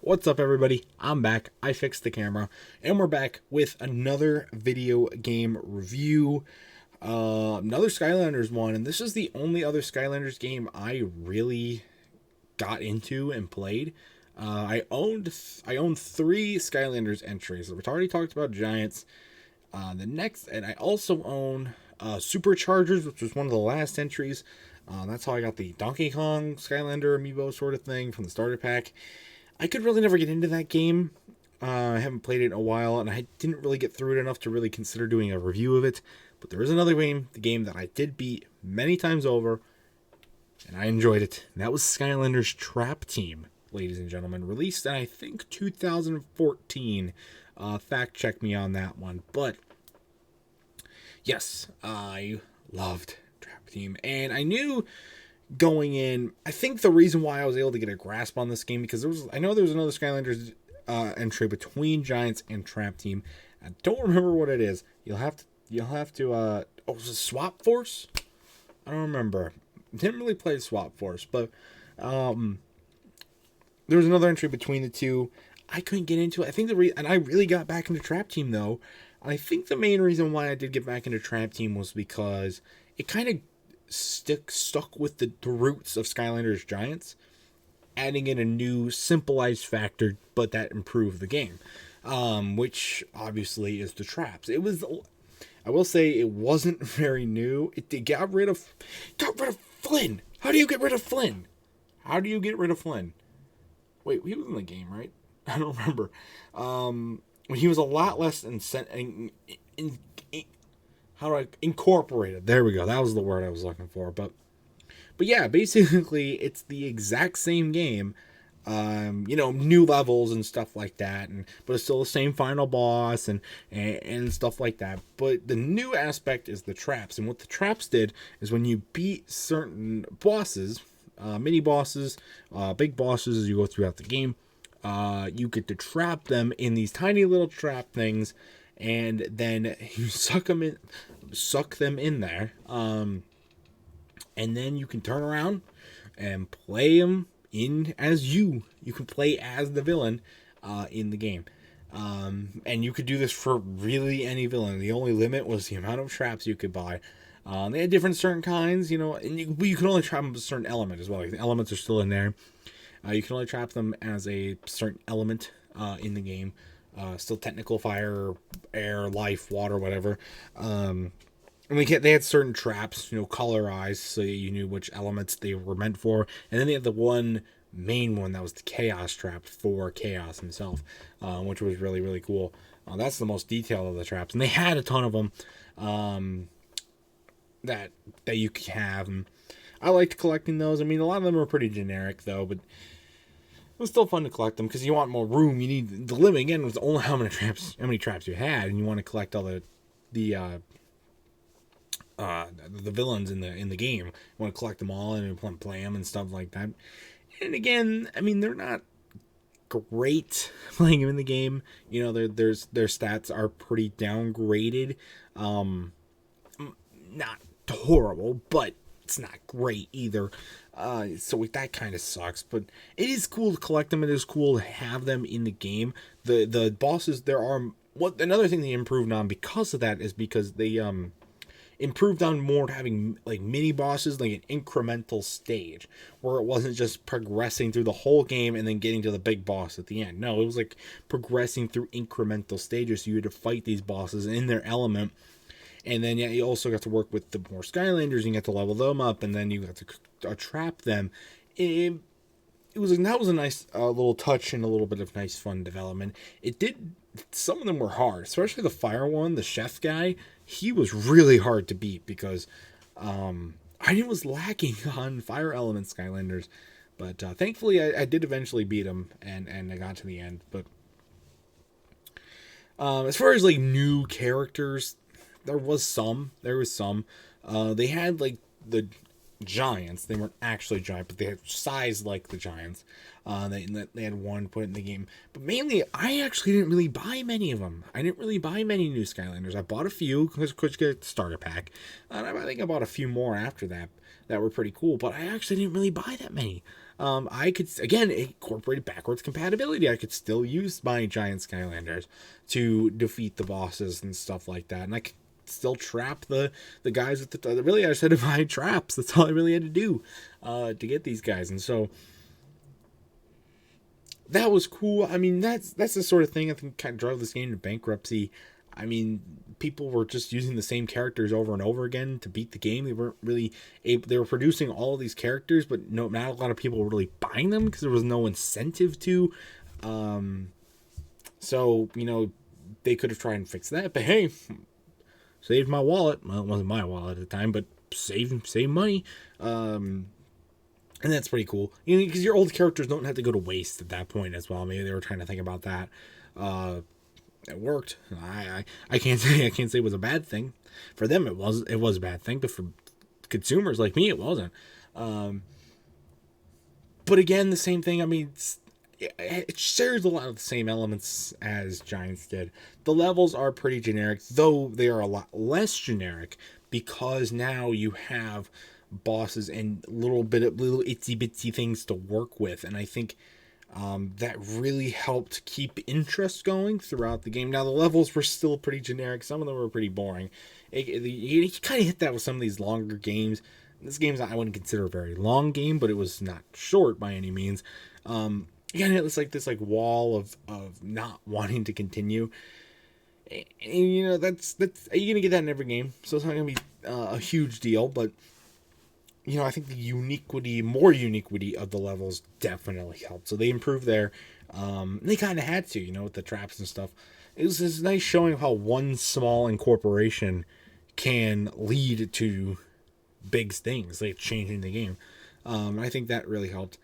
What's up, everybody? I'm back. I fixed the camera, and we're back with another video game review. Another Skylanders one, and this is the only other Skylanders game I really got into and played. I owned three Skylanders entries. We've already talked about Giants. And I also own Superchargers, which was one of the last entries. That's how I got the Donkey Kong Skylander amiibo sort of thing from the starter pack. I could really never get into that game. I haven't played it in a while, and I didn't really get through it enough to really consider doing a review of it. But there is another game, the game that I did beat many times over, and I enjoyed it. And that was Skylanders Trap Team, ladies and gentlemen. Released in, I think, 2014. Fact check me on that one. But, yes, I loved Trap Team. And I knew going in, I think the reason why I was able to get a grasp on this game, because I know there was another Skylanders entry between Giants and Trap Team. I don't remember what it is. You'll have to was it Swap Force? I don't remember. Didn't really play Swap Force, but there was another entry between the two. I couldn't get into it. I think and I really got back into Trap Team though. I think the main reason why I did get back into Trap Team was because it kind of stuck with the roots of Skylanders Giants, adding in a new simplified factor, but that improved the game, which obviously is the traps. I will say, it wasn't very new. It got rid of Flynn. How do you get rid of Flynn? Wait, he was in the game, right? I don't remember. He was a lot less incorporated. There we go. That was the word I was looking for. But yeah, basically it's the exact same game. New levels and stuff like that, but it's still the same final boss and stuff like that. But the new aspect is the traps, and what the traps did is when you beat certain bosses, mini bosses, big bosses as you go throughout the game, you get to trap them in these tiny little trap things, and then you suck them in there, and then you can turn around and play them in as you can play as the villain in the game, and you could do this for really any villain. The only limit was the amount of traps you could buy. They had different certain kinds, and you can only trap them with a certain element as well. Like, the elements are still in there. You can only trap them as a certain element in the game. Still technical: fire, air, life, water, whatever. And they had certain traps, colorized, so you knew which elements they were meant for. And then they had the one main one that was the Chaos trap for Chaos himself, which was really, really cool. That's the most detailed of the traps, and they had a ton of them that you could have. And I liked collecting those. I mean, a lot of them were pretty generic though, but it was still fun to collect them because you want more room. You need the limit again was only how many traps you had, and you want to collect all the villains in the game. You want to collect them all and play them and stuff like that. And again, I mean, they're not great playing them in the game. Their stats are pretty downgraded. Not horrible, but it's not great either. So that kind of sucks, but it is cool to collect them. It is cool to have them in the game. The bosses, another thing they improved on because of that is because they improved on more having like mini bosses, like an incremental stage where it wasn't just progressing through the whole game and then getting to the big boss at the end. No, it was like progressing through incremental stages, so you had to fight these bosses in their element. And then, you also got to work with the more Skylanders, and you got to level them up, and then you got to trap them. That was a nice little touch and a little bit of nice fun development. Some of them were hard, especially the fire one, the chef guy. He was really hard to beat because I was lacking on fire element Skylanders. But thankfully, I did eventually beat him, and I got to the end. But as far as like new characters, there was some. They had like the giants. They weren't actually giant, but they had size like the giants. They had one put in the game, but mainly I actually didn't really buy many of them. I didn't really buy many new Skylanders. I bought a few because could get the starter pack, and I think I bought a few more after that were pretty cool. But I actually didn't really buy that many. I could, again, incorporate backwards compatibility. I could still use my giant Skylanders to defeat the bosses and stuff like that. And I could still trap the guys with the, really, I just had to buy traps. That's all I really had to do to get these guys. And so that was cool. I mean, that's the sort of thing I think kind of drove this game to bankruptcy. I mean, people were just using the same characters over and over again to beat the game. They weren't really able, they were producing all of these characters, but no, not a lot of people were really buying them because there was no incentive to. So, you know, they could have tried and fixed that, but hey, saved my wallet. Well, it wasn't my wallet at the time, but save money. And that's pretty cool. You know, because your old characters don't have to go to waste at that point as well. Maybe they were trying to think about that. It worked. I can't say it was a bad thing. For them, it was a bad thing, but for consumers like me, it wasn't. But again, the same thing. I mean, it shares a lot of the same elements as Giants did. The levels are pretty generic, though they are a lot less generic because now you have bosses and little itsy bitsy things to work with, and I think that really helped keep interest going throughout the game. Now the levels were still pretty generic; some of them were pretty boring. You kind of hit that with some of these longer games. This game's I wouldn't consider a very long game, but it was not short by any means. Again, it was like this wall of not wanting to continue. And, you know, that's you're gonna get that in every game, so it's not gonna be a huge deal, but you know, I think the more uniquity of the levels definitely helped. So they improved there. They kind of had to, you know, with the traps and stuff. It was this nice showing of how one small incorporation can lead to big things, like changing the game. I think that really helped.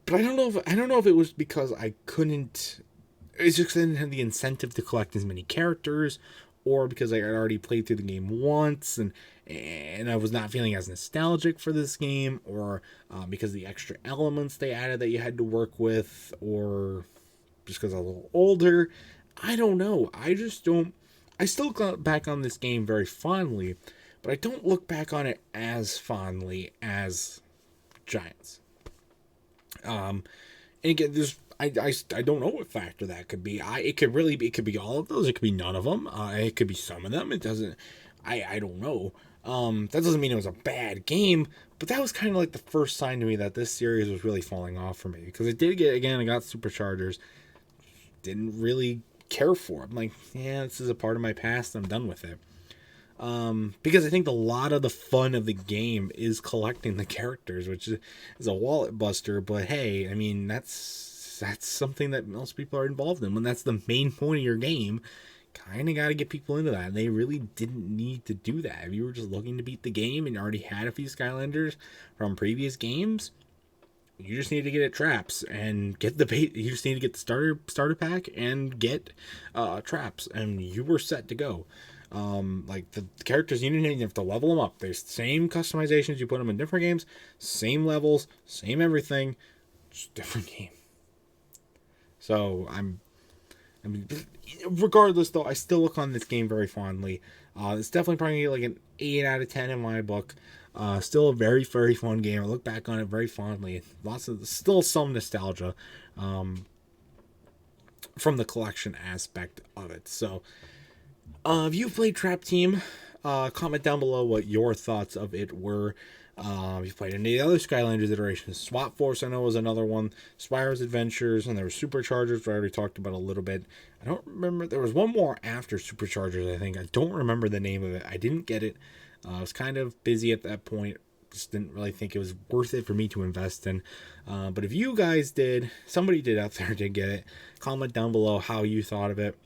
But I don't know if it was because I couldn't. It's just I didn't have the incentive to collect as many characters, or because I had already played through the game once and I was not feeling as nostalgic for this game, or because of the extra elements they added that you had to work with, or just because I was a little older. I don't know. I just don't. I still look back on this game very fondly, but I don't look back on it as fondly as Giants. And again, there's I don't know what factor that could be. It could be all of those. It could be none of them. It could be some of them. It doesn't. I don't know. That doesn't mean it was a bad game, but that was kind of like the first sign to me that this series was really falling off for me, because it did get, again, I got Superchargers, didn't really care for it. I'm like, yeah, this is a part of my past. I'm done with it. Because I think a lot of the fun of the game is collecting the characters, which is a wallet buster. But hey, I mean, that's something that most people are involved in. When that's the main point of your game, kind of got to get people into that. And they really didn't need to do that. If you were just looking to beat the game and you already had a few Skylanders from previous games, you just need to get it traps and get the bait. You just need to get the starter pack and get traps, and you were set to go. Like the characters, you didn't even have to level them up. There's same customizations. You put them in different games, same levels, same everything, just different game. So I mean, regardless though, I still look on this game very fondly. It's definitely probably like an 8 out of 10 in my book. Still a very, very fun game. I look back on it very fondly. Still some nostalgia from the collection aspect of it. So, if you played Trap Team, comment down below what your thoughts of it were. If you played any of the other Skylanders iterations, Swap Force I know was another one, Spyro's Adventures, and there were Superchargers, which I already talked about a little bit. I don't remember, there was one more after Superchargers, I think. I don't remember the name of it. I didn't get it. I was kind of busy at that point. Just didn't really think it was worth it for me to invest in. But if you guys did, somebody did out there did get it, comment down below how you thought of it.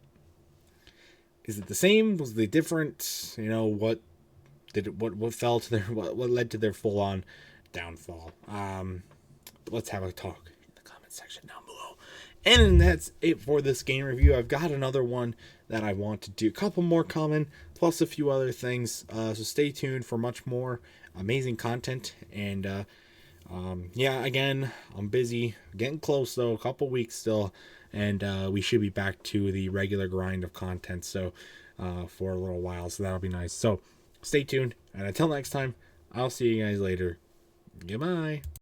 Is it the same? Was it different? You know, what fell to their what led to their full on downfall? Let's have a talk in the comment section down below. And that's it for this game review. I've got another one that I want to do, a couple more coming, plus a few other things. So stay tuned for much more amazing content. And yeah, again, I'm busy, getting close though, a couple weeks still, and we should be back to the regular grind of content. So for a little while, so that'll be nice. So stay tuned, and until next time, I'll see you guys later. Goodbye.